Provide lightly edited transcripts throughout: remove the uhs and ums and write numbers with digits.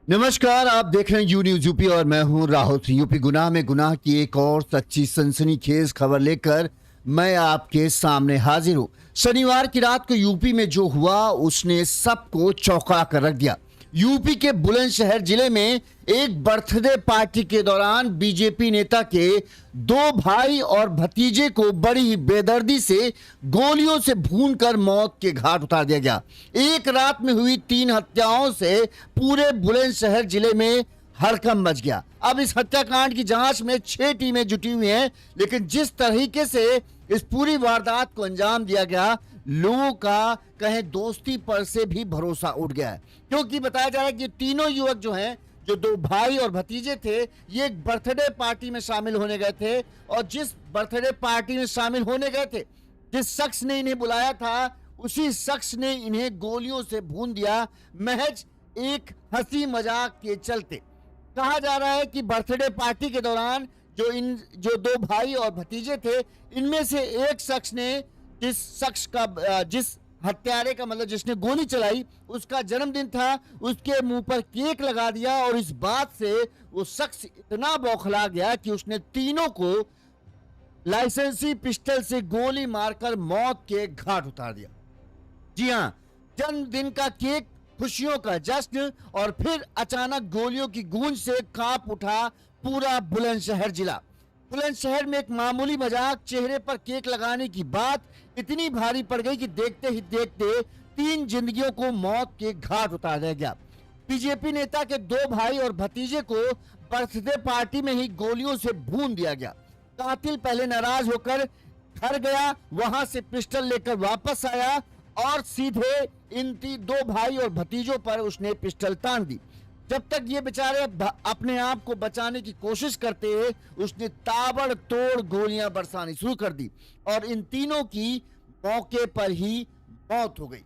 नमस्कार, आप देख रहे हैं यू न्यूज यूपी और मैं हूं राहुल सिंह। यूपी गुनाह में गुनाह की एक और सच्ची सनसनीखेज खबर लेकर मैं आपके सामने हाजिर हूं। शनिवार की रात को यूपी में जो हुआ उसने सबको चौंका कर रख दिया। यूपी के बुलंदशहर जिले में एक बर्थडे पार्टी के दौरान बीजेपी नेता के दो भाई और भतीजे को बड़ी ही बेदर्दी से गोलियों से भूनकर मौत के घाट उतार दिया गया। एक रात में हुई 3 हत्याओं से पूरे बुलंदशहर जिले में हड़कंप मच गया। अब इस हत्याकांड की जांच में 6 टीमें जुटी हुई हैं, लेकिन जिस तरीके से इस पूरी वारदात को अंजाम दिया गया, लोगों का कहें दोस्ती पर से भी भरोसा उठ गया है। क्योंकि बताया जा रहा है कि तीनों युवक जो हैं, जो दो भाई और भतीजे थे, ये एक बर्थडे पार्टी में शामिल होने गए थे और जिस बर्थडे पार्टी में शामिल होने गए थे, जिस शख्स ने इन्हें बुलाया था, उसी शख्स ने इन्हें गोलियों से भून दिया, महज एक हंसी मजाक के चलते। कहा जा रहा है कि बर्थडे पार्टी के दौरान जो दो भाई और भतीजे थे, इनमें से एक शख्स ने जिस हत्यारे का मतलब जिसने गोली चलाई, उसका जन्मदिन था, उसके मुंह पर केक लगा दिया और इस बात से वो शख्स इतना बौखला गया कि उसने तीनों को लाइसेंसी पिस्टल से गोली मारकर मौत के घाट उतार दिया। जी हां, जन्मदिन का केक, खुशियों का जश्न और फिर अचानक गोलियों की गूंज से कांप उठा पूरा बुलंदशहर जिला। बुलंदशहर में एक मामूली मजाक, चेहरे पर केक लगाने की बात इतनी भारी पड़ गई कि देखते ही देखते 3 जिंदगियों को मौत के घाट उतार दिया गया। बीजेपी नेता के 2 भाई और भतीजे को बर्थडे पार्टी में ही गोलियों से भून दिया गया। कातिल पहले नाराज होकर घर गया, वहां से पिस्टल लेकर वापस आया और सीधे इन 2 भाई और भतीजों पर उसने पिस्टल तान दी। जब तक ये बेचारे अपने आप को बचाने की कोशिश करते हैं, उसने ताबड़तोड़ गोलियां बरसानी शुरू कर दी और इन तीनों की मौके पर ही मौत हो गई।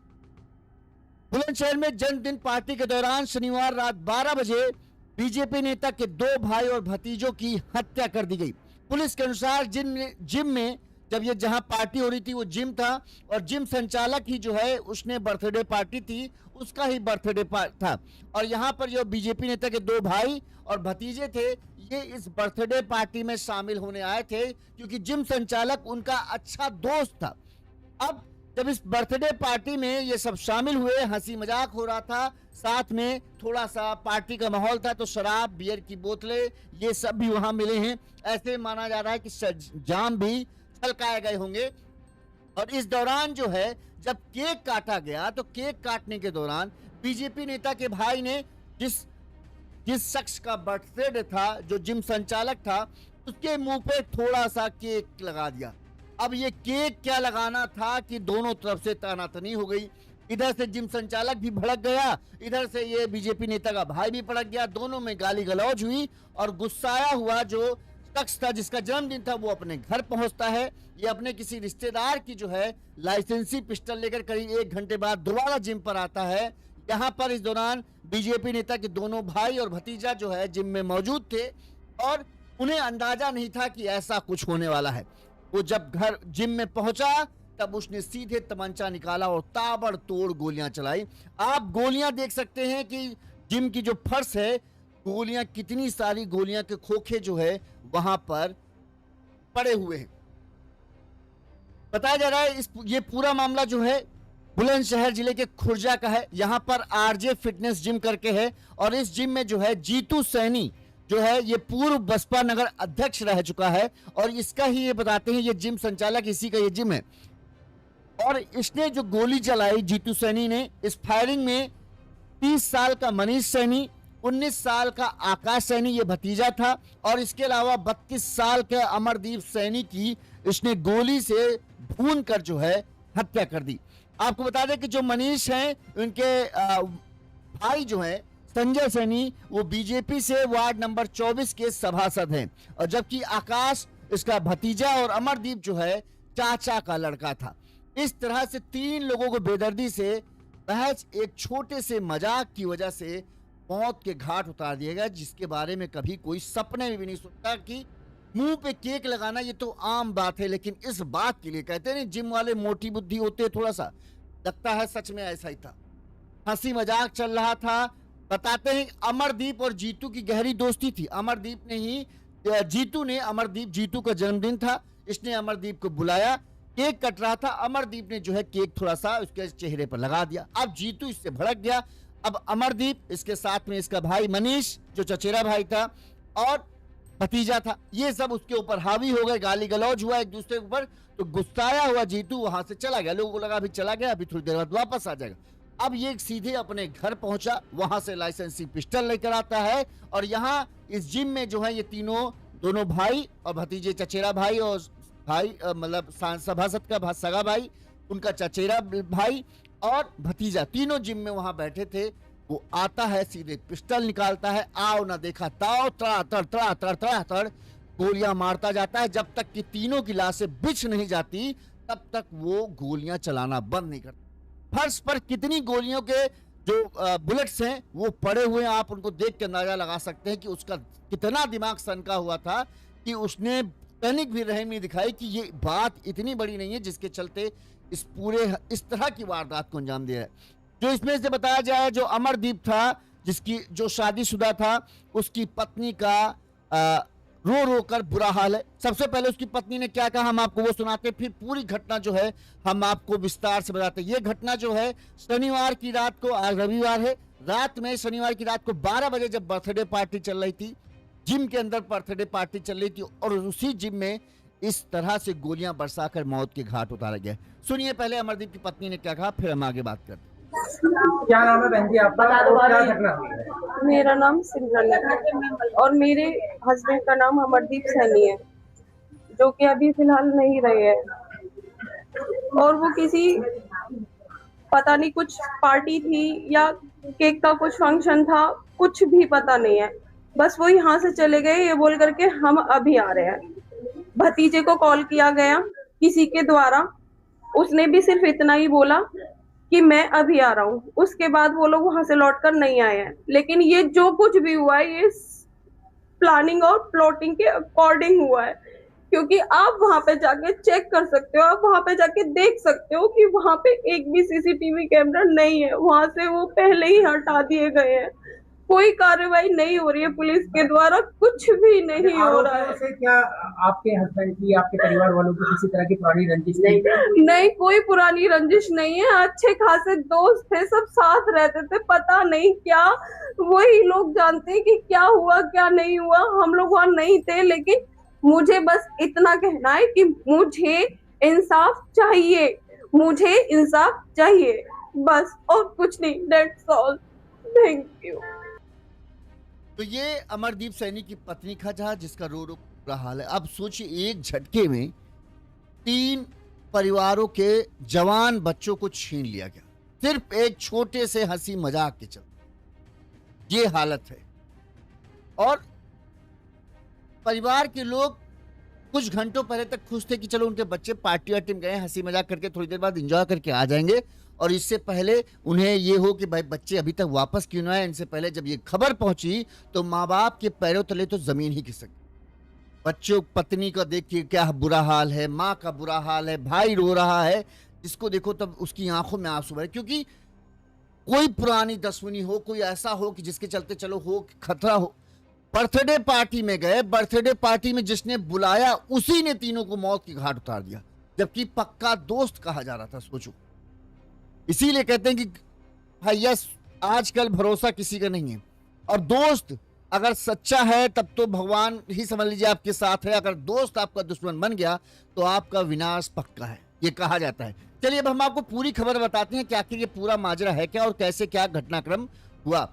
बुलंदशहर में जन्मदिन पार्टी के दौरान शनिवार रात 12 बजे बीजेपी नेता के 2 भाई और भतीजों की हत्या कर दी गई। पुलिस के अनुसार जिम में जब ये जहां पार्टी हो रही थी वो जिम था और जिम संचालक ही जो है उसने बर्थडे पार्टी थी, उसका ही बर्थडे था और यहाँ पर जो बीजेपी नेता के 2 भाई और भतीजे थे, ये इस बर्थडे पार्टी में शामिल होने आए थे क्योंकि जिम संचालक उनका अच्छा दोस्त था। अब जब इस बर्थडे पार्टी में ये सब शामिल हुए, हंसी मजाक हो रहा था, साथ में थोड़ा सा पार्टी का माहौल था, तो शराब, बियर की बोतलें, ये सब भी वहां मिले हैं। ऐसे माना जा रहा है कि जाम भी छलकाए गए होंगे। और इस दौरान जो है जब केक काटा गया, तो केक काटने के दौरान बीजेपी नेता के भाई ने जिस शख्स का बर्थडे था, जो जिम संचालक था, उसके मुंह पे थोड़ा सा केक लगा दिया। अब ये केक क्या लगाना था कि दोनों तरफ से तानातनी हो गई। इधर से जिम संचालक भी भड़क गया, इधर से ये बीजेपी नेता का भाई भी भड़क गया। दोनों में गाली गलौज हुई और गुस्साया हुआ जो शख्स था जिसका जन्मदिन था, वो अपने घर पहुंचता है। ये अपने किसी रिश्तेदार की जो है लाइसेंसी पिस्टल लेकर करीब 1 घंटे बाद दोबारा जिम पर आता है। यहाँ पर इस दौरान बीजेपी नेता के दोनों भाई और भतीजा जो है जिम में मौजूद थे और उन्हें अंदाजा नहीं था कि ऐसा कुछ होने वाला है। वो जब घर जिम में पहुंचा, तब उसने सीधे तमंचा निकाला और ताबड़तोड़ गोलियां चलाई। आप गोलियां देख सकते हैं कि जिम की जो फर्श है, गोलियां, कितनी सारी गोलियां के खोखे जो है वहां पर पड़े हुए हैं। बताया जा रहा है ये पूरा मामला जो है बुलंदशहर जिले के खुर्जा का है। यहां पर आरजे फिटनेस जिम करके है और इस जिम में जो है जीतू सैनी जो है ये पूर्व बसपा नगर अध्यक्ष रह चुका है और इसका ही ये बताते हैं, ये जिम संचालक इसी का ये जिम है। और इसने जो गोली चलाई जीतू सैनी ने, इस फायरिंग में 30 साल का मनीष सैनी, 19 साल का आकाश सैनी ये भतीजा था और इसके अलावा 32 साल के अमरदीप सैनी की इसने गोली से भून कर जो है हत्या कर दी। आपको बता दें कि जो मनीष हैं, उनके भाई जो हैं संजय सैनी, वो बीजेपी से वार्ड नंबर 24 के सभासद हैं और जबकि आकाश इसका भतीजा और अमरदीप जो है चाचा का लड़का था। इस तरह से 3 लोगों को बेदर्दी से महज एक छोटे से मजाक की वजह से मौत के घाट उतार दिया गया, जिसके बारे में कभी कोई सपने में भी नहीं सोचता कि मुंह पे केक लगाना ये तो आम बात है, लेकिन इस बात के लिए कहते हैं जिम वाले मोटी बुद्धि होते, थोड़ा सा लगता है सच में ऐसा ही था। हंसी मजाक चल रहा था, बताते हैं अमरदीप और जीतू की गहरी दोस्ती थी। अमरदीप ने ही जीतू ने अमरदीप, जीतू का जन्मदिन था, इसने अमरदीप को बुलाया, केक कट रहा था, अमरदीप ने जो है केक थोड़ा सा उसके चेहरे पर लगा दिया। अब जीतू इससे भड़क गया। अब अमरदीप, इसके साथ में इसका भाई मनीष जो चचेरा भाई था और भतीजा था, ये सब उसके ऊपर हावी हो गए, गाली गलौज हुआ एक दूसरे के ऊपर। तो गुस्साया हुआ जीतू वहां से चला गया। लोगों को लगा अभी चला गया, अभी थोड़ी देर बाद वापस आ जाएगा। अब ये सीधे अपने घर पहुंचा, वहां से लाइसेंसी पिस्टल लेकर आता है और यहाँ इस जिम में जो है ये तीनों, दोनों भाई और भतीजे, चचेरा भाई और भाई मतलब सभासद का सगा भाई, उनका चचेरा भाई और भतीजा, तीनों जिम में वहां बैठे थे। वो आता है, सीधे पिस्टल निकालता है, आओ ना देखा ताओ, तड़ गोलियां मारता जाता है। जब तक कि तीनों की लाशें बिछ नहीं जाती तब तक वो गोलियां चलाना बंद नहीं करता। फर्श पर कितनी गोलियों के जो बुलेट्स हैं वो पड़े हुए हैं, आप उनको देख के अंदाजा लगा सकते हैं कि उसका कितना दिमाग सनका हुआ था कि उसने तनिक भी रहम नहीं दिखाई कि ये बात इतनी बड़ी नहीं है जिसके चलते इस तरह की वारदात को अंजाम दिया है। जो इसमें से बताया जाए, जो अमरदीप था, जिसकी जो शादीशुदा था, उसकी पत्नी का रो रो कर बुरा हाल है। सबसे पहले उसकी पत्नी ने क्या कहा हम आपको वो सुनाते, फिर पूरी घटना जो है हम आपको विस्तार से बताते। ये घटना जो है शनिवार की रात को, आज रविवार है, रात में शनिवार की रात को 12 बजे जब बर्थडे पार्टी चल रही थी, जिम के अंदर बर्थडे पार्टी चल रही थी और उसी जिम में इस तरह से गोलियां बरसाकर मौत के घाट उतारा गया। सुनिए पहले अमरदीप की पत्नी ने क्या कहा, फिर हम आगे बात करते हैं। क्या नाम है बहन जी आपका और क्या घटना हुई है? मेरा नाम सिमरन है और मेरे हस्बैंड का नाम अमरदीप सैनी है, जो कि अभी फिलहाल नहीं रहे हैं। और वो किसी पता नहीं कुछ पार्टी थी या केक का कुछ फंक्शन था, कुछ भी पता नहीं है। बस वो यहाँ से चले गए ये बोल करके हम अभी आ रहे हैं। भतीजे को कॉल किया गया किसी के द्वारा, उसने भी सिर्फ इतना ही बोला कि मैं अभी आ रहा हूँ। उसके बाद वो लोग वहां से लौटकर नहीं आए हैं। लेकिन ये जो कुछ भी हुआ है ये प्लानिंग और प्लॉटिंग के अकॉर्डिंग हुआ है, क्योंकि आप वहां पे जाके चेक कर सकते हो, आप वहां पे जाके देख सकते हो कि वहां पे एक भी सीसीटीवी कैमरा नहीं है। वहां से वो पहले ही हटा दिए गए हैं। कोई कार्रवाई नहीं हो रही है पुलिस के द्वारा, कुछ भी नहीं हो रहा है। से क्या आपके हस्बैंड की, आपके परिवार वालों की किसी तरह की पुरानी रंजिश नहीं, कोई पुरानी रंजिश नहीं है। अच्छे खासे दोस्त थे, सब साथ रहते थे। पता नहीं क्या, वही लोग जानते हैं कि क्या हुआ क्या नहीं हुआ। हम लोग वहां नहीं थे, लेकिन मुझे बस इतना कहना है कि मुझे इंसाफ चाहिए, मुझे इंसाफ चाहिए, बस और कुछ नहीं। That's all, thank you. तो ये अमरदीप सैनी की पत्नी का था जिसका रो रो बुरा हाल है। अब सोचिए एक झटके में 3 परिवारों के जवान बच्चों को छीन लिया गया, सिर्फ एक छोटे से हंसी मजाक के चलते। ये हालत है और परिवार के लोग कुछ घंटों पहले तक खुश थे कि चलो उनके बच्चे पार्टी वार्टी में गए, हंसी मजाक करके थोड़ी देर बाद एंजॉय करके आ जाएंगे और इससे पहले उन्हें ये हो कि भाई बच्चे अभी तक वापस क्यों ना आए। इनसे पहले जब ये खबर पहुंची तो माँ बाप के पैरों तले तो जमीन ही खिसक गई। बच्चों, पत्नी का देखिए क्या बुरा हाल है, माँ का बुरा हाल है, भाई रो रहा है, जिसको देखो तब उसकी आंखों में आंसू भरे, क्योंकि कोई पुरानी दुश्मनी हो, कोई ऐसा हो कि जिसके चलते चलो हो खतरा हो। बर्थडे पार्टी में गए, बर्थडे पार्टी में जिसने बुलाया उसी ने तीनों को मौत की घाट उतार दिया, जबकि पक्का दोस्त कहा जा रहा था। सोचो, इसीलिए कहते हैं कि भैया आजकल भरोसा किसी का नहीं है, और दोस्त अगर सच्चा है तब तो भगवान ही समझ लीजिए आपके साथ है। अगर दोस्त आपका दुश्मन बन गया तो आपका विनाश पक्का है, ये कहा जाता है। चलिए अब हम आपको पूरी खबर बताते हैं कि आखिर ये पूरा माजरा है क्या और कैसे क्या घटनाक्रम हुआ,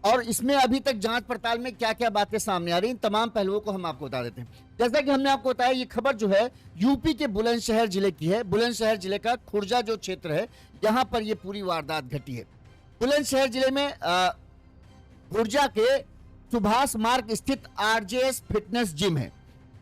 और इसमें अभी तक जांच पड़ताल में क्या क्या बातें सामने आ रही हैं, तमाम पहलुओं को हम आपको बता देते हैं। जैसा कि हमने आपको बताया, ये खबर जो है यूपी के बुलंदशहर जिले की है। बुलंदशहर जिले का खुर्जा जो क्षेत्र है, यहाँ पर ये पूरी वारदात घटी है। बुलंदशहर जिले में खुर्जा के सुभाष मार्ग स्थित आरजेएस फिटनेस जिम है।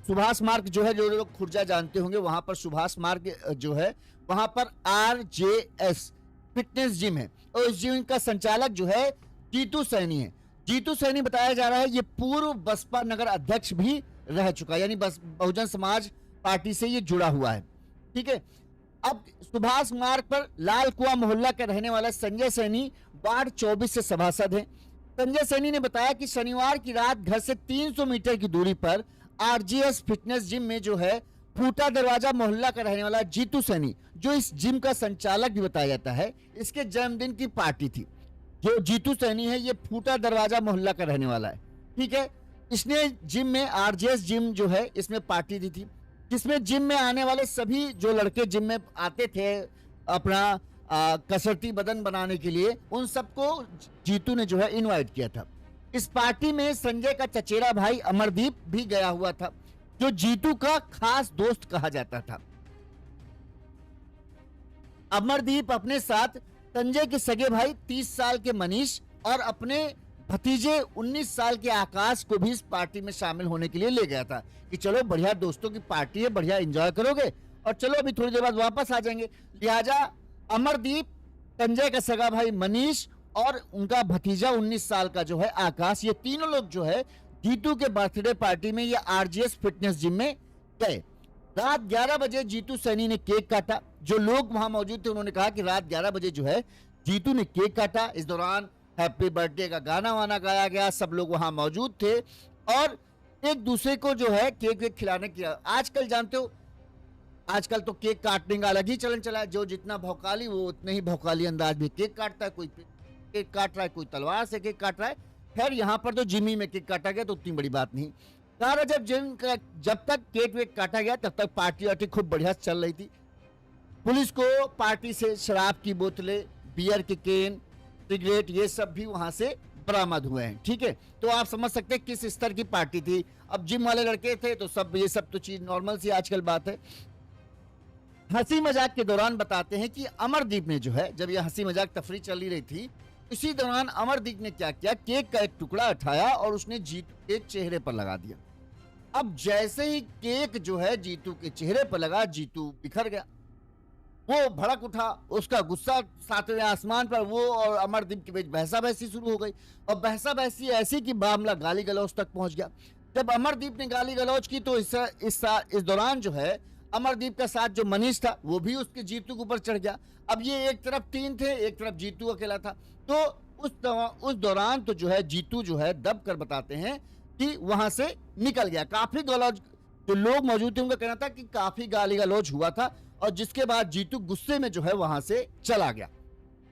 सुभाष मार्ग जो है, जो लोग खुर्जा जानते होंगे, वहां पर सुभाष मार्ग जो है वहां पर आरजेएस फिटनेस जिम है और इस जिम का संचालक जो है जीतू सैनी है। जीतू सैनी बताया जा रहा है ये पूर्व बसपा नगर अध्यक्ष भी रह चुका है, यानी बहुजन समाज पार्टी से ये जुड़ा हुआ है। ठीक है, अब सुभाष मार्ग पर लाल कुआं मोहल्ला का रहने वाला संजय सैनी वार्ड 24 से सभासद हैं। संजय सैनी ने बताया कि शनिवार की रात घर से 300 मीटर की दूरी पर आरजीएस फिटनेस जिम में जो है फूटा दरवाजा मोहल्ला का रहने वाला जीतू सैनी, जो इस जिम का संचालक भी बताया जाता है, इसके जन्मदिन की पार्टी थी। जो जीतू सैनी है ये फूटा दरवाजा मोहल्ला का रहने वाला है, ठीक है। इसने जिम में आरजीएस जिम जो है इसमें पार्टी दी थी, जिसमें जिम में आने वाले सभी जो लड़के जिम में आते थे अपना कसरती बदन बनाने के लिए, उन सबको जीतू ने जो है इनवाइट किया था। इस पार्टी में संजय का चचेरा भाई अमरदीप भी गया हुआ था, जो जीतू का खास दोस्त कहा जाता था। अमरदीप अपने साथ संजय के सगे भाई 30 साल के मनीष और अपने भतीजे 19 साल के आकाश को भी इस पार्टी में शामिल होने के लिए ले गया था कि चलो बढ़िया दोस्तों की पार्टी है, बढ़िया एंजॉय करोगे और चलो अभी थोड़ी देर बाद वापस आ जाएंगे। लिहाजा अमरदीप, संजय का सगा भाई मनीष और उनका भतीजा 19 साल का जो है आकाश, ये तीनों लोग जो है जीतू के बर्थडे पार्टी में ये आरजीएस फिटनेस जिम में गए। रात 11 बजे जीतू सैनी ने केक काटा। जो लोग वहां मौजूद थे उन्होंने कहा कि रात 11 बजे जो है जीतू ने केक काटा। इस दौरान हैप्पी बर्थडे का गाना वाना गाया गया, सब लोग वहां मौजूद थे और एक दूसरे को जो है केक वेक खिलाने किया। आजकल जानते हो, आजकल तो केक काटने का अलग ही चलन चला है। जो जितना भौकाली वो उतने ही भौकाली अंदाज में केक काटता है। कोई केक काट रहा है, कोई तलवार से केक काट रहा है। खैर यहाँ पर तो जिमी में केक काटा गया तो उतनी बड़ी बात नहीं। सारा जब तक केक वेक काटा गया तब तक पार्टी वार्टी खूब बढ़िया चल रही थी। पुलिस को पार्टी से शराब की बोतलें, बियर के केन, सिगरेट, ये सब भी वहां से बरामद हुए हैं, ठीक है। तो आप समझ सकते हैं किस स्तर की पार्टी थी। अब जिम वाले लड़के थे तो सब ये सब तो चीज नॉर्मल सी आजकल बात है। हंसी मजाक के दौरान बताते हैं कि अमरदीप ने जो है, जब ये हंसी मजाक तफरीह चल रही थी, इसी दौरान अमरदीप ने क्या किया, केक का एक टुकड़ा उठाया और उसने जीतू के चेहरे पर लगा दिया। अब जैसे ही केक जो है जीतू के चेहरे पर लगा, जीतू बिखर गया, वो भड़क उठा, उसका गुस्सा सातवें आसमान पर। वो और अमरदीप के बीच बहसा बहसी शुरू हो गई और बहसा बहसी ऐसी कि मामला गाली गलौज तक पहुंच गया। जब अमरदीप ने गाली गलौज की तो इस दौरान जो है अमरदीप का साथ जो मनीष था वो भी उसके जीतू के ऊपर चढ़ गया। अब ये एक तरफ 3 थे, एक तरफ जीतू अकेला था। तो उस दौरान तो जो है जीतू जो है दब कर बताते हैं कि वहां से निकल गया। काफी गलौज, जो लोग मौजूद थे उनका कहना था कि काफी गाली गलौज हुआ था और जिसके बाद जीतू गुस्से में जो है वहां से चला गया।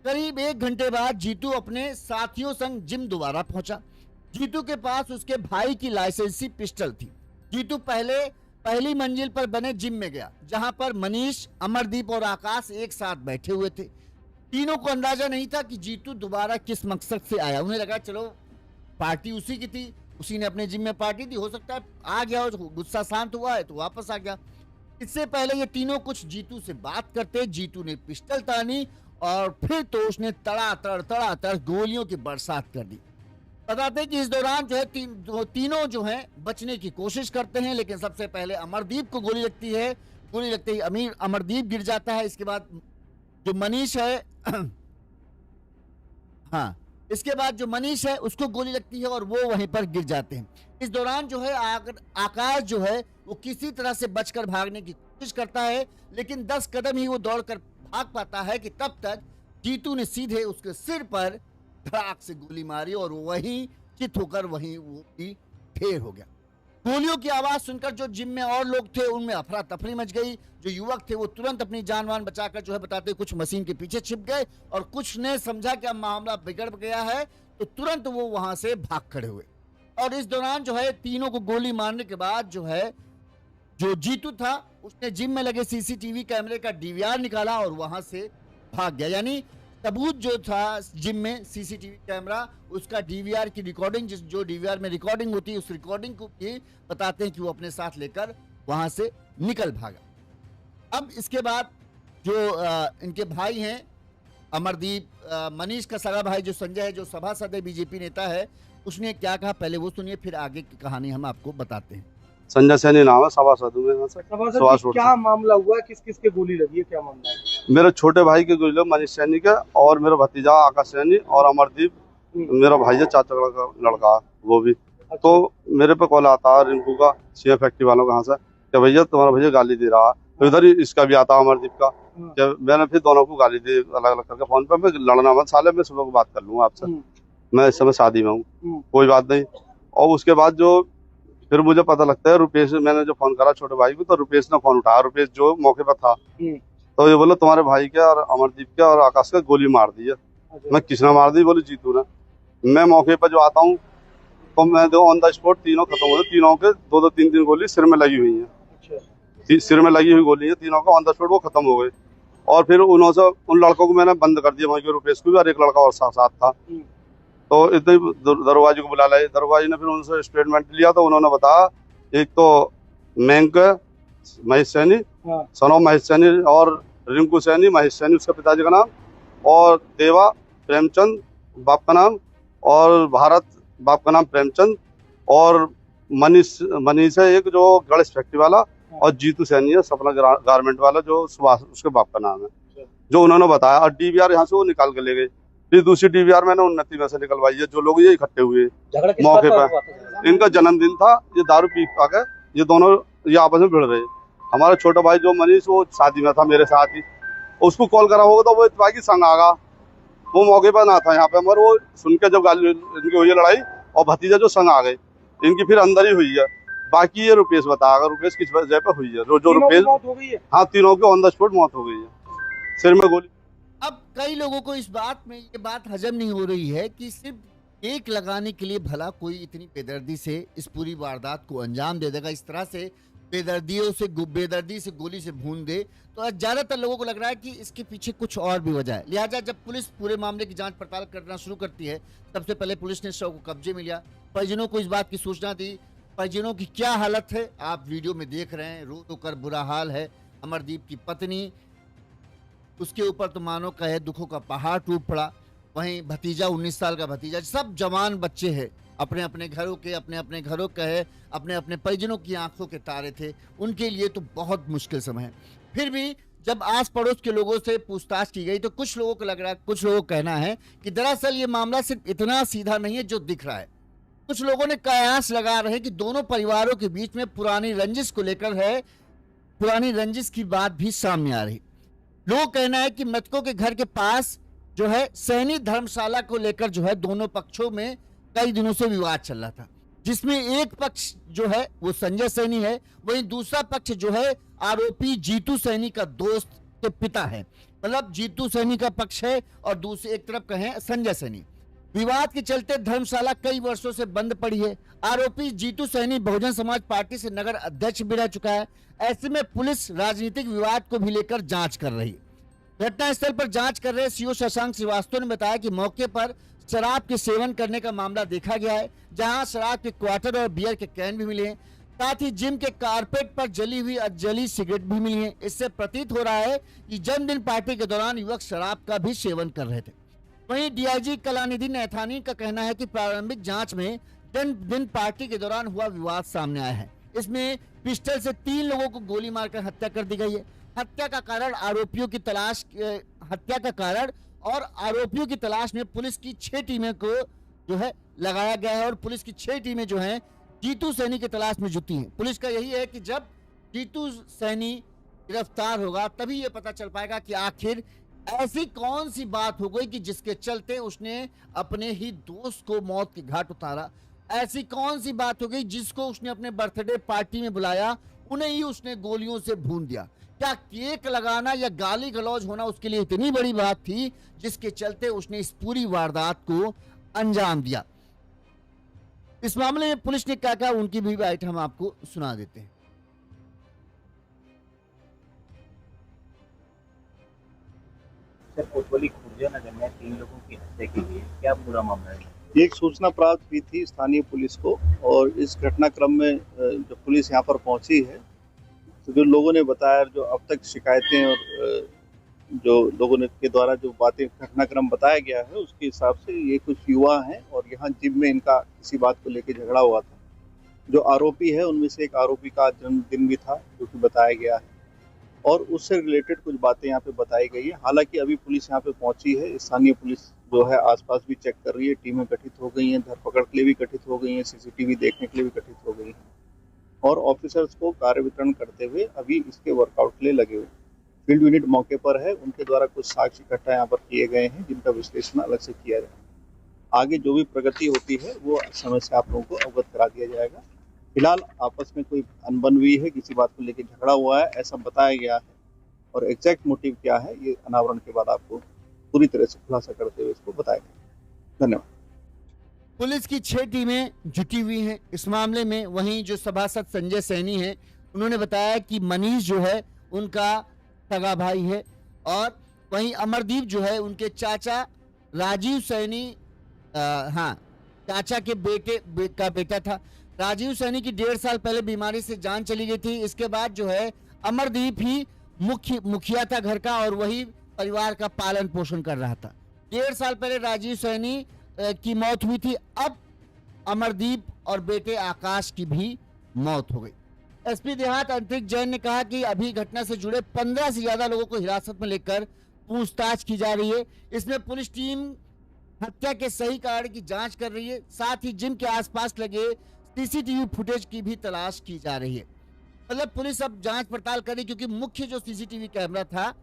करीब 1 घंटे बाद जीतू अपने साथियों संग जिम दोबारा पहुंचा। जीतू के पास उसके भाई की लाइसेंसी पिस्टल थी। जीतू पहली मंजिल पर बने जिम में गया, जहां पर मनीष, अमरदीप और आकाश एक साथ बैठे हुए थे। तीनों को अंदाजा नहीं था कि जीतू दोबारा किस मकसद से आया। उन्हें लगा चलो पार्टी उसी की थी, उसी ने अपने जिम में पार्टी दी, हो सकता है आ गया हो, गुस्सा शांत हुआ है तो वापस आ गया। इससे पहले ये तीनों कुछ जीतू से बात करते, जीतू ने पिस्टल तानी और फिर तो उसने तड़ातड़ गोलियों की बरसात कर दी। बताते कि इस दौरान जो है तीनों जो हैं बचने की कोशिश करते हैं, लेकिन सबसे पहले अमरदीप को गोली लगती है। गोली लगते ही अमरदीप गिर जाता है। इसके बाद जो मनीष है हाँ, इसके बाद जो मनीष है उसको गोली लगती है और वो वहीं पर गिर जाते हैं। इस दौरान जो है आकाश जो है वो किसी तरह से बचकर भागने की कोशिश करता है, लेकिन 10 कदम ही वो दौड़कर भाग पाता है कि तब तक जीतू ने सीधे उसके सिर पर धड़ाक से गोली मारी और वहीं चित होकर वहीं वो ढेर हो गया। गोलियों की आवाज सुनकर जो जिम में और लोग थे उनमें अफरा तफरी मच गई। जो युवक थे वो तुरंत अपनी जान वान बचाकर जो है बताते कुछ मशीन के पीछे छिप गए और कुछ ने समझा कि अब मामला बिगड़ गया है तो तुरंत वो वहां से भाग खड़े हुए। और इस दौरान जो है तीनों को गोली मारने के बाद जो है जो जीतू था उसने जिम में लगे सीसीटीवी कैमरे का डीवीआर निकाला और वहां से भाग गया। यानी सबूत जो था जिम में सीसीटीवी कैमरा, उसका डीवीआर की रिकॉर्डिंग, जो डीवीआर में रिकॉर्डिंग होती है उस रिकॉर्डिंग को भी बताते हैं कि वो अपने साथ लेकर वहां से निकल भागा। अब इसके बाद जो इनके भाई हैं अमरदीप, मनीष का सगा भाई जो संजय है, जो सभासद है, बीजेपी नेता है, उसने क्या कहा पहले वो सुनिए, फिर आगे की कहानी हम आपको बताते हैं। संजय सैनी नाम है, सभासद हूँ मैं। सभासद क्या मामला हुआ, किस किस के गोली लगी है, क्या मामला है? मेरे छोटे भाई के गोली लगी, मनीष सैनी के, और मेरा भतीजा आकाश सैनी और अमरदीप मेरा भाई है, चाचा का लड़का वो भी। तो मेरे पे कॉल आता है रिंकू का, सीएम फैक्ट्री वालों का, यहाँ से कि भैया तुम्हारा भैया गाली दे रहा है। तो इधर ही इसका भी आता है अमरदीप का, जब मैंने फिर दोनों को गाली दी अलग अलग करके फोन पे, मैं लड़ना मत साले, मैं सुबह को बात कर लूंगा आपसे, मैं इस समय शादी में हूँ, कोई बात नहीं। और उसके बाद जो फिर मुझे पता लगता है रुपेश, मैंने जो फोन करा छोटे भाई को, तो रुपेश ने फोन उठाया, रुपेश जो मौके पर था, तो ये बोला तुम्हारे भाई के और अमरदीप के और आकाश का गोली मार दी है। मैं किसने मार दी? बोले जीतू ने। मैं मौके पर जो आता हूँ तो मैं जो ऑन द स्पॉट तीनों खत्म हो गए, तीनों के दो दो तीन तीन गोली सिर में लगी हुई है, सिर में लगी हुई गोली है तीनों का, ऑन द स्पॉट वो खत्म हो गए। और फिर उन्होंने उन लड़कों को मैंने बंद कर दिया, वहीं के रुपेश को भी और एक लड़का और साथ था। तो इतने ही दरोगाजी को बुला लाए, दरोगाजी ने फिर उनसे स्टेटमेंट लिया, तो उन्होंने बताया एक तो मैंक महेश सैनी, सन ऑफ महेश सैनी, और रिंकू सैनी, महेश सैनी उसका पिताजी का नाम, और देवा प्रेमचंद बाप का नाम, और भारत बाप का नाम प्रेमचंद, और मनीष है एक जो गणेश फैक्ट्री वाला, और जीतू सैनी है सपना गारमेंट वाला जो सुभाष उसके बाप का नाम है, जो उन्होंने बताया। और डीवीआर यहाँ से वो निकाल के ले गए। फिर दूसरी डीवीआर मैंने उन्नति में से निकलवाई है। जो लोग ये इकट्ठे हुए मौके पर, इनका जन्मदिन था, ये दारू पी पा के ये दोनों ये आपस में भिड़ रहे। हमारा छोटा भाई जो मनीष वो शादी में था मेरे साथ ही, उसको कॉल करा होगा तो वो इतवा की संग आगा, वो मौके पर ना था यहाँ पे, मगर वो सुन के जब गाली इनकी हुई है लड़ाई, और भतीजा जो संग आ गए इनकी फिर अंदर ही हुई है। बाकी ये रुपेश बता, अगर रुपेश किस वजह पे हुई है, जो रुपेश, हाँ तीनों की ऑन द स्पॉट मौत हो गई है, सिर में गोली। अब कई लोगों को इस बात में ये बात हजम नहीं हो रही है कि सिर्फ एक लगाने के लिए भला कोई इतनी बेदर्दी से इस पूरी वारदात को अंजाम दे देगा, इस तरह से बेदर्दी से गोली से भून दे। तो ज्यादातर लोगों को लग रहा है कि इसके पीछे कुछ और भी वजह है। लिहाजा जब पुलिस पूरे मामले की जांच पड़ताल करना शुरू करती है, सबसे पहले पुलिस ने शव को कब्जे में लिया, परिजनों को इस बात की सूचना दी। परिजनों की क्या हालत है आप वीडियो में देख रहे हैं, रो कर बुरा हाल है। अमरदीप की पत्नी, उसके ऊपर तो मानो कहे दुखों का पहाड़ टूट पड़ा। वहीं भतीजा 19 साल का भतीजा, सब जवान बच्चे हैं, अपने अपने घरों के अपने अपने परिजनों की आंखों के तारे थे। उनके लिए तो बहुत मुश्किल समय है। फिर भी जब आस पड़ोस के लोगों से पूछताछ की गई तो कुछ लोगों को लग रहा है, कुछ लोगों का कहना है कि दरअसल ये मामला सिर्फ इतना सीधा नहीं है जो दिख रहा है। कुछ लोगों ने कयास लगा रहे हैं कि दोनों परिवारों के बीच में पुरानी रंजिश को लेकर है, पुरानी रंजिश की बात भी सामने आ रही। लोगों का कहना है कि मृतकों के घर के पास जो है सैनी धर्मशाला को लेकर जो है दोनों पक्षों में कई दिनों से विवाद चल रहा था, जिसमें एक पक्ष जो है वो संजय सैनी है, वहीं दूसरा पक्ष जो है आरोपी जीतू सैनी का दोस्त के पिता है। मतलब जीतू सैनी का पक्ष है और दूसरी एक तरफ कहें संजय सैनी। विवाद के चलते धर्मशाला कई वर्षों से बंद पड़ी है। आरोपी जीतू सैनी बहुजन समाज पार्टी से नगर अध्यक्ष भी रह चुका है। ऐसे में पुलिस राजनीतिक विवाद को भी लेकर जांच कर रही है। घटनास्थल पर जांच कर रहे सीओ शशांक श्रीवास्तव ने बताया कि मौके पर शराब के सेवन करने का मामला देखा गया है, जहां शराब के क्वार्टर और बियर के कैन भी मिले हैं। साथ ही जिम के कारपेट पर जली हुई जली सिगरेट भी मिली है। इससे प्रतीत हो रहा है कि जन्मदिन पार्टी के दौरान युवक शराब का भी सेवन कर रहे थे। वहीं डीआईजी कलानिधि नैथानी का कहना है कि प्रारंभिक जांच में जन्मदिन पार्टी के दौरान हुआ विवाद सामने आया है। इसमें पिस्टल से 3 लोगों को गोली मारकर हत्या कर दी गई है। हत्या का कारण आरोपियों की तलाश में पुलिस की 6 टीमें को जो है लगाया गया है और पुलिस की 6 टीमें जो हैं जीतू सैनी की तलाश में जुटी हैं। पुलिस का यही है कि जब जीतू सैनी गिरफ्तार होगा तभी ये पता चल पाएगा कि आखिर ऐसी कौन सी बात हो गई कि जिसके चलते उसने अपने ही दोस्त को मौत के घाट उतारा। ऐसी कौन सी बात हो गई जिसको उसने अपने बर्थडे पार्टी में बुलाया, उन्हें ही उसने गोलियों से भून दिया। क्या केक लगाना या गाली गलौज होना उसके लिए इतनी बड़ी बात थी जिसके चलते उसने इस पूरी वारदात को अंजाम दिया। इस मामले में पुलिस ने क्या कहा उनकी भी बाइट हम आपको सुना देते हैं। कोतवाली खुर्जा नगर में 3 लोगों की हत्या की गई, क्या पूरा मामला है? एक सूचना प्राप्त हुई थी स्थानीय पुलिस को और इस घटनाक्रम में जब पुलिस यहाँ पर पहुंची है तो जो लोगों ने बताया, जो अब तक शिकायतें और जो लोगों ने के द्वारा जो बातें घटनाक्रम बताया गया है उसके हिसाब से ये कुछ युवा हैं और यहाँ जिम में इनका किसी बात को लेकर झगड़ा हुआ था। जो आरोपी है उनमें से एक आरोपी का जन्मदिन भी था जो कि बताया गया है और उससे रिलेटेड कुछ बातें यहाँ पे बताई गई है। हालांकि अभी पुलिस यहाँ पे पहुंची है, स्थानीय पुलिस जो है आसपास भी चेक कर रही है, टीमें गठित हो गई हैं, धरपकड़ के लिए भी गठित हो गई हैं, सीसीटीवी देखने के लिए भी गठित हो गई हैं और ऑफिसर्स को कार्य वितरण करते हुए अभी इसके वर्कआउट के लिए लगे हुए। फील्ड यूनिट मौके पर है, उनके द्वारा कुछ साक्ष्य इकट्ठा यहाँ पर किए गए हैं जिनका विश्लेषण अलग से किया जाएगा। आगे जो भी प्रगति होती है वो समय से आप लोगों को अवगत करा दिया जाएगा। फिलहाल आपस में कोई अनबन हुई है, किसी बात को लेकर झगड़ा हुआ है ऐसा बताया गया है, और एग्जैक्ट मोटिव क्या है ये अनावरण के बाद आपको पूरी तरह से खुलासा करते हुए इसको बताएगा। धन्यवाद। पुलिस की 6 टीमें जुटी हुई हैं इस मामले में। वहीं जो सभासद संजय सैनी हैं उन्होंने बताया कि मनीष जो है उनका सगा भाई है, और वहीं अमरदीप जो है उनके चाचा राजीव सैनी चाचा के का बेटा था। राजीव सैनी की 1.5 साल पहले बीमारी से जान चली गई थी। इसके बाद जो है अमरदीप ही मुखिया था घर का, और वही परिवार का पालन पोषण कर रहा था। 1.5 साल पहले राजीव सैनी की मौत हुई थी। अब अमरदीप और बेटे आकाश की भी मौत हो गई। एसपी देहात अंतरिक जैन ने कहा कि अभी घटना से जुड़े 15 से ज्यादा लोगों को हिरासत में लेकर पूछताछ की जा रही है। इसमें पुलिस टीम हत्या के सही कारण की जांच कर रही है। साथ ही जिम के आसपास लगे सीसीटीवी फुटेज की भी तलाश की जा रही है। मतलब पुलिस अब जांच पड़ताल कर रही, क्योंकि मुख्य जो सीसीटीवी कैमरा था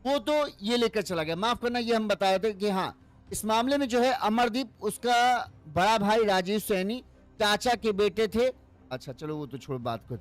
वो तो ये लेकर चला गया। माफ करना, ये हम बताए थे कि हाँ, इस मामले में जो है अमरदीप उसका बड़ा भाई राजीव सैनी चाचा के बेटे थे। अच्छा चलो वो तो छोड़ बात को।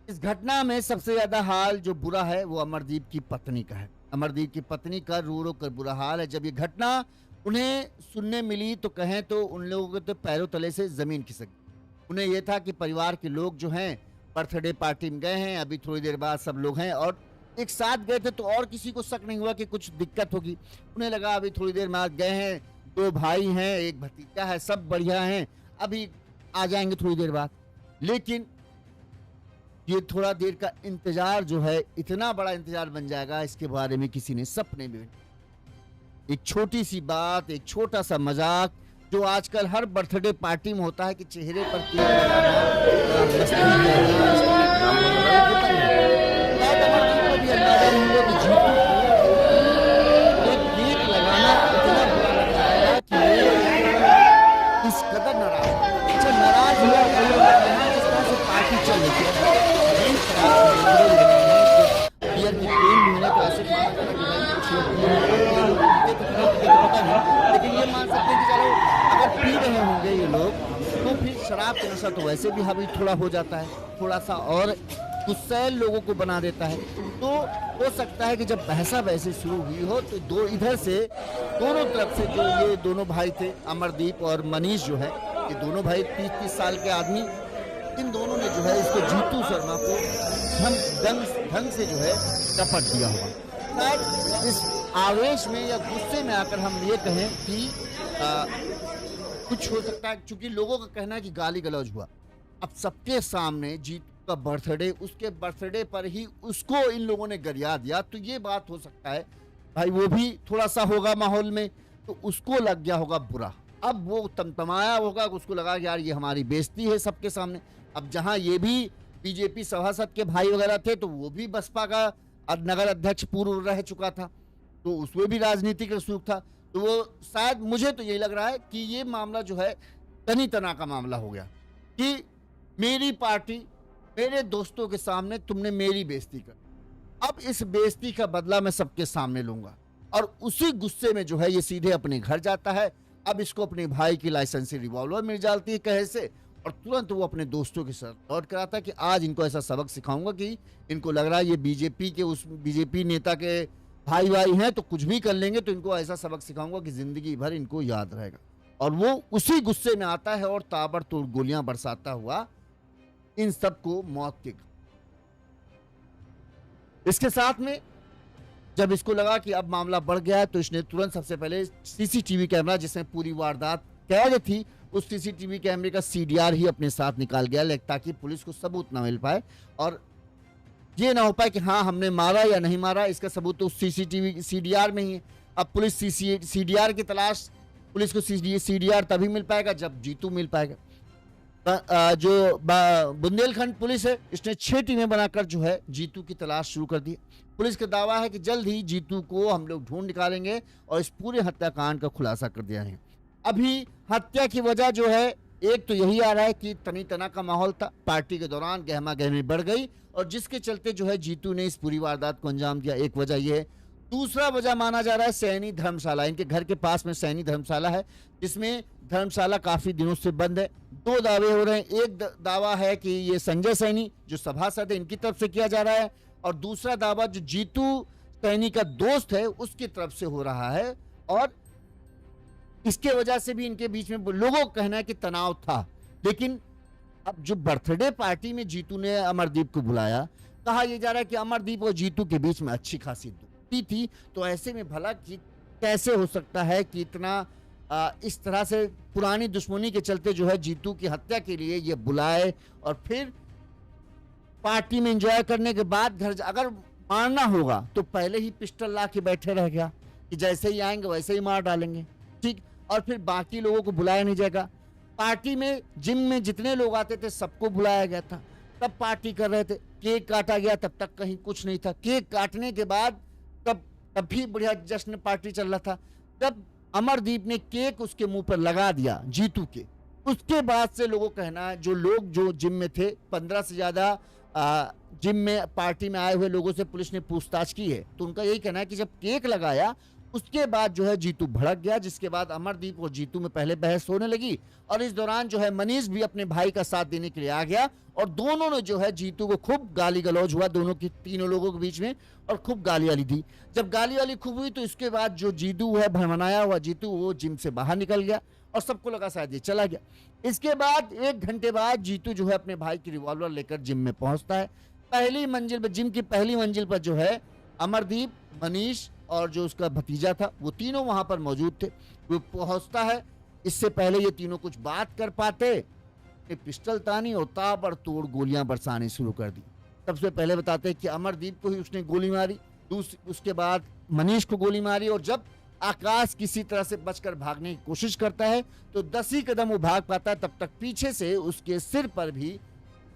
इस घटना में सबसे ज्यादा हाल जो बुरा है वो अमरदीप की पत्नी का है। अमरदीप की पत्नी का रो रो कर बुरा हाल है। जब ये घटना उन्हें सुनने मिली तो कहें तो उन लोगों के तो पैरों तले से जमीन खिसक गई। उन्हें यह था कि परिवार के लोग जो हैं बर्थडे पार्टी में गए हैं, अभी थोड़ी देर बाद सब लोग हैं और एक साथ गए थे, तो और किसी को शक नहीं हुआ कि कुछ दिक्कत होगी। उन्हें लगा अभी थोड़ी देर बाद गए हैं, 2 भाई हैं, एक भतीजा है, सब बढ़िया हैं, अभी आ जाएंगे थोड़ी देर बाद। लेकिन ये थोड़ा देर का इंतजार जो है इतना बड़ा इंतजार बन जाएगा, इसके बारे में किसी ने सपने में। एक छोटी सी बात, एक छोटा सा मजाक जो आजकल हर बर्थडे पार्टी में होता है कि चेहरे पर केक लगाना इतना बुरा लगता है कि इस कदर नाराज हुआ जिस तरह से पार्टी चल रही है। लेकिन ये मान सकते हैं कि चलो अगर पी रहे होंगे ये लोग तो फिर शराब का नशा तो वैसे भी हावी थोड़ा हो जाता है, थोड़ा सा और गुस्सैल लोगों को बना देता है। तो हो सकता है कि जब बहसा बहसी शुरू हुई हो तो इधर से दोनों तरफ से जो ये दोनों भाई थे अमरदीप और मनीष जो है, ये दोनों भाई 30-30 साल के आदमी, इन दोनों ने जो है इसको जीतू शर्मा को ढंग से जो है टपट दिया होगा। शायद इस आवेश में या गुस्से में आकर हम ये कहें कि कुछ हो सकता है, क्योंकि लोगों का कहना है कि गाली गलौज हुआ। अब सबके सामने जीतू का बर्थडे, उसके बर्थडे पर ही उसको इन लोगों ने गरिया दिया, तो ये बात हो सकता है भाई वो भी थोड़ा सा होगा माहौल में, तो उसको लग गया होगा बुरा। अब वो तमतमाया होगा, उसको लगा यार ये हमारी बेइज्जती है सबके सामने। अब जहां ये भी बीजेपी सभासद के भाई वगैरह थे, तो वो भी बसपा का नगर अध्यक्ष पूर्व रह चुका था, तो उसमें भी राजनीतिक रसूख था। तो वो शायद, मुझे तो यही लग रहा है कि ये मामला जो है तनी तना का मामला हो गया कि मेरी पार्टी मेरे दोस्तों के सामने तुमने मेरी बेइज्जती कर, अब इस बेइज्जती का बदला मैं सबके सामने लूंगा। और उसी गुस्से में जो है ये सीधे अपने घर जाता है। अब इसको अपने भाई की लाइसेंसी रिवॉल्वर मिल जाती है कहे से, और तुरंत वो अपने दोस्तों के साथ लौट कर आता है कि आज इनको ऐसा सबक सिखाऊंगा कि इनको लग रहा है ये बीजेपी नेता के भाई हैं तो कुछ भी कर लेंगे, तो इनको ऐसा सबक सिखाऊंगा कि जिंदगी भर इनको याद रहेगा। और वो उसी गुस्से में आता है और ताबड़तोड़ गोलियां बरसाता हुआ इन सबको मौत के। इसके साथ में जब इसको लगा कि अब मामला बढ़ गया है, तो इसने तुरंत सबसे पहले सीसीटीवी कैमरा जिसमें पूरी वारदात कैद थी, उस सीसीटीवी कैमरे का सीडीआर ही अपने साथ निकाल गया, ताकि पुलिस को सबूत ना मिल पाए और ये ना हो पाए कि हाँ हमने मारा या नहीं मारा, इसका सबूत तो उस सीसीटीवी सीडीआर में ही है। अब पुलिस सीडीआर की तलाश, पुलिस को सीडीआर तभी मिल पाएगा जब जीतू मिल पाएगा। जो बुंदेलखंड पुलिस है, इसने 6 टीमें बनाकर जो है जीतू की तलाश शुरू कर दी। पुलिस का दावा है कि जल्द ही जीतू को हम लोग ढूंढ निकालेंगे और इस पूरे हत्याकांड का खुलासा कर दिया है। अभी हत्या की वजह जो है एक तो यही आ रहा है कि तनी तना का माहौल था, पार्टी के दौरान गहमा गहमी बढ़ गई और जिसके चलते जो है जीतू ने इस पूरी वारदात को अंजाम दिया। एक वजह यह है। दूसरा वजह माना जा रहा है सैनी धर्मशाला। इनके घर के पास में सैनी धर्मशाला है, जिसमें धर्मशाला काफी दिनों से बंद है। दो दावे हो रहे हैं। एक दावा है कि ये संजय सैनी जो सभासद है इनकी तरफ से किया जा रहा है, और दूसरा दावा जो जीतू सैनी का दोस्त है उसकी तरफ से हो रहा है, और इसके वजह से भी इनके बीच में लोगों का कहना है कि तनाव था। लेकिन अब जो बर्थडे पार्टी में जीतू ने अमरदीप को बुलाया, कहा यह जा रहा है कि अमरदीप और जीतू के बीच में अच्छी खासी दोस्ती थी, तो ऐसे में भला कि कैसे हो सकता है कि इतना इस तरह से पुरानी दुश्मनी के चलते जो है जीतू की हत्या के लिए ये बुलाए, और फिर पार्टी में एंजॉय करने के बाद घर अगर मारना होगा तो पहले ही पिस्टल ला के बैठे रह गया कि जैसे ही आएंगे वैसे ही मार डालेंगे, ठीक। और फिर बाकी लोगों को बुलाया नहीं जाएगा। पार्टी में जिम में जितने लोग आते थे सबको बुलाया गया था, तब पार्टी कर रहे थे। केक काटा गया, तब तक कहीं कुछ नहीं था। केक काटने के बाद तब भी बढ़िया जश्न पार्टी चल रहा था। जब अमरदीप ने केक उसके मुंह पर लगा दिया जीतू के, उसके बाद से लोगों का कहना है, जो लोग जो जिम में थे 15 से ज्यादा जिम में पार्टी में आए हुए लोगों से पुलिस ने पूछताछ की है, तो उनका यही कहना है कि जब केक लगाया उसके बाद जो है जीतू भड़क गया, जिसके बाद अमरदीप और जीतू में पहले बहस होने लगी, और इस दौरान जो है मनीष भी अपने भाई का साथ देने के लिए आ गया, और दोनों ने जो है जीतू को खूब गाली गलौज हुआ, दोनों की तीनों लोगों के बीच में, और खूब गाली वाली दी। जब गाली वाली खूब हुई तो इसके बाद जो जीतू है भरमनाया हुआ जीतू, वो जिम से बाहर निकल गया और सबको लगा शायद ये चला गया। इसके बाद 1 घंटे बाद जीतू जो है अपने भाई की रिवॉल्वर लेकर जिम में पहुंचता है। पहली मंजिल पर, जिम की पहली मंजिल पर जो है अमरदीप, मनीष और जो उसका भतीजा था वो तीनों वहां पर मौजूद थे। वो पहुंचता है, इससे पहले ये तीनों कुछ बात कर पाते, पिस्टल तानी और ताबड़तोड़ गोलियां बरसानी शुरू कर दी। सबसे पहले बताते हैं कि अमरदीप को ही उसने गोली मारी, उसके बाद मनीष को गोली मारी, और जब आकाश किसी तरह से बचकर भागने की कोशिश करता है तो 10 ही कदम वो भाग पाता है, तब तक पीछे से उसके सिर पर भी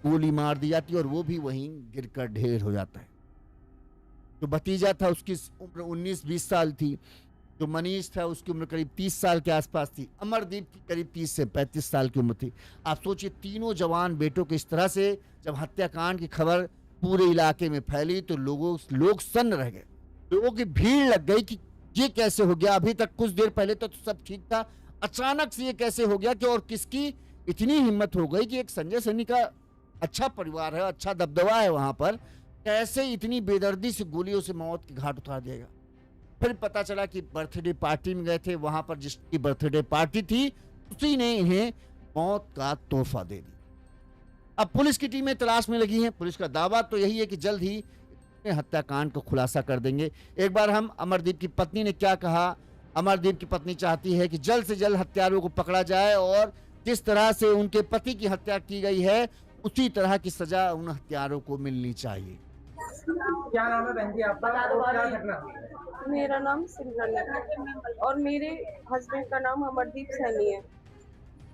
गोली मार दी जाती है और वो भी वहीं गिरकर ढेर हो जाता है। जो भतीजा था उसकी उम्र 19-20 साल थी, जो मनीष था उसकी उम्र करीब 30 साल के आसपास थी, अमरदीप की करीब 30 से 35 साल की उम्र थी। आप सोचिए तीनों जवान बेटों के इस तरह से जब हत्याकांड की खबर पूरे इलाके में फैली तो लोग सन्न रह गए, लोगों की भीड़ लग गई कि ये कैसे हो गया। अभी तक कुछ देर पहले तो सब ठीक था, अचानक से ये कैसे हो गया कि, और किसकी इतनी हिम्मत हो गई कि एक संजय सैनी का अच्छा परिवार है, अच्छा दबदबा है वहां पर, कैसे इतनी बेदर्दी से गोलियों से मौत की घाट उतार देगा। फिर पता चला कि बर्थडे पार्टी में गए थे, वहां पर जिसकी बर्थडे पार्टी थी उसी ने इन्हें मौत का तोहफा दे दी। अब पुलिस की टीमें तलाश में लगी हैं। पुलिस का दावा तो यही है कि जल्द ही हत्याकांड को खुलासा कर देंगे। एक बार हम अमरदीप की पत्नी ने क्या कहा। अमरदीप की पत्नी चाहती है कि जल्द से जल्द हत्यारों को पकड़ा जाए और जिस तरह से उनके पति की हत्या की गई है उसी तरह की सजा उन हत्यारों को मिलनी चाहिए। क्या नाम है बहन जी आपका और क्या घटना हुई है? मेरा नाम सिमरन है और मेरे हस्बैंड का नाम अमरदीप सैनी है,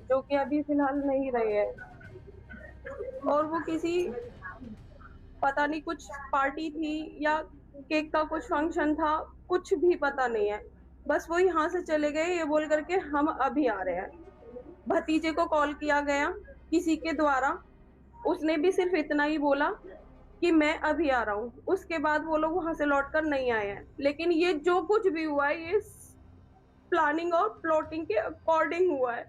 जो कि अभी फिलहाल नहीं रहे हैं। और वो किसी पता नहीं कुछ पार्टी थी या केक का कुछ फंक्शन था, कुछ भी पता नहीं है। बस वो यहाँ से चले गए ये बोल करके हम अभी आ रहे हैं। भतीजे को कॉल किया गया किसी के द्वारा, उसने भी सिर्फ इतना ही बोला कि मैं अभी आ रहा हूँ। उसके बाद वो लोग वहां से लौटकर नहीं आए हैं। लेकिन ये जो कुछ भी हुआ है ये प्लानिंग और प्लॉटिंग के अकॉर्डिंग हुआ है,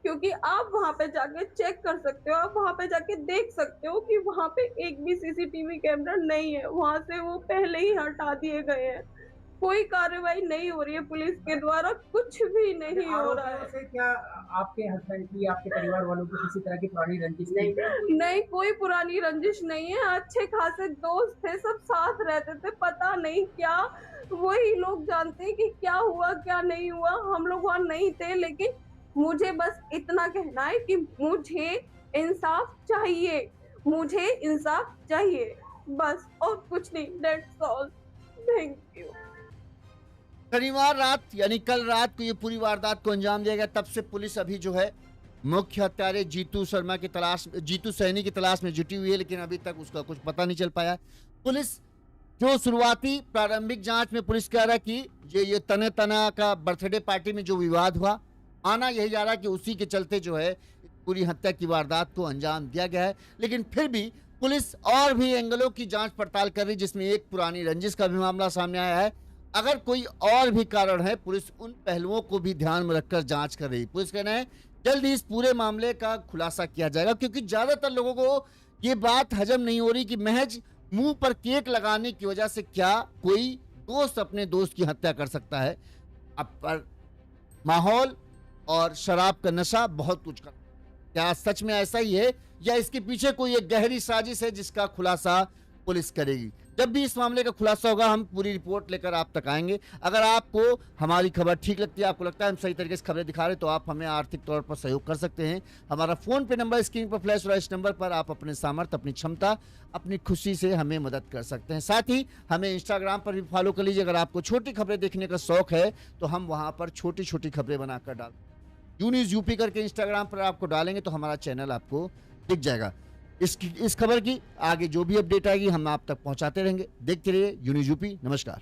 क्योंकि आप वहां पे जाके चेक कर सकते हो, आप वहां पे जाके देख सकते हो कि वहां पे एक भी सीसीटीवी कैमरा नहीं है। वहां से वो पहले ही हटा दिए गए हैं। कोई कार्रवाई नहीं हो रही है पुलिस के द्वारा, कुछ भी नहीं हो रहा है। से क्या आपके हस्बैंड की, आपके परिवार वालों की किसी तरह की पुरानी रंजिश नहीं, कोई पुरानी रंजिश नहीं है। अच्छे खासे दोस्त थे, सब साथ रहते थे। पता नहीं क्या, वही लोग जानते हैं कि क्या हुआ क्या नहीं हुआ। हम लोग वहाँ नहीं थे, लेकिन मुझे बस इतना कहना है कि मुझे इंसाफ चाहिए, मुझे इंसाफ चाहिए बस, और कुछ नहीं। That's all, thank you. शनिवार रात यानी कल रात को ये पूरी वारदात को अंजाम दिया गया। तब से पुलिस अभी जो है मुख्य हत्यारे जीतू सैनी की तलाश में जुटी हुई है, लेकिन अभी तक उसका कुछ पता नहीं चल पाया। पुलिस जो शुरुआती प्रारंभिक जांच में पुलिस कह रहा है कि ये तना का बर्थडे पार्टी में जो विवाद हुआ, आना यही जा रहा है कि उसी के चलते जो है पूरी हत्या की वारदात को अंजाम दिया गया है। लेकिन फिर भी पुलिस और भी एंगलों की जांच पड़ताल कर रही, जिसमें एक पुरानी रंजिश का भी मामला सामने आया है। अगर कोई और भी कारण है, पुलिस उन पहलुओं को भी ध्यान में रखकर जांच कर रही। पुलिस कहना है जल्द ही इस पूरे मामले का खुलासा किया जाएगा, क्योंकि ज्यादातर लोगों को ये बात हजम नहीं हो रही कि महज मुंह पर केक लगाने की वजह से क्या कोई दोस्त अपने दोस्त की हत्या कर सकता है। अब पर माहौल और शराब का नशा बहुत कुछ कर, क्या सच में ऐसा ही है या इसके पीछे कोई एक गहरी साजिश है जिसका खुलासा पुलिस करेगी। जब भी इस मामले का खुलासा होगा हम पूरी रिपोर्ट लेकर आप तक आएंगे। अगर आपको हमारी खबर ठीक लगती है, आपको लगता है हम सही तरीके से खबरें दिखा रहे, तो आप हमें आर्थिक तौर पर सहयोग कर सकते हैं। हमारा फोन पे नंबर स्क्रीन पर फ्लैश हो रहा है, इस नंबर पर आप अपने सामर्थ्य, अपनी क्षमता, अपनी खुशी से हमें मदद कर सकते हैं। साथ ही हमें इंस्टाग्राम पर भी फॉलो कर लीजिए। अगर आपको छोटी खबरें देखने का शौक है तो हम वहां पर छोटी छोटी खबरें बनाकर डाल यून्यूज यूपी करके इंस्टाग्राम पर आपको डालेंगे तो हमारा चैनल आपको दिख जाएगा। इस खबर की आगे जो भी अपडेट आएगी हम आप तक पहुंचाते रहेंगे। देखते रहिए यून्यूज यूपी। नमस्कार।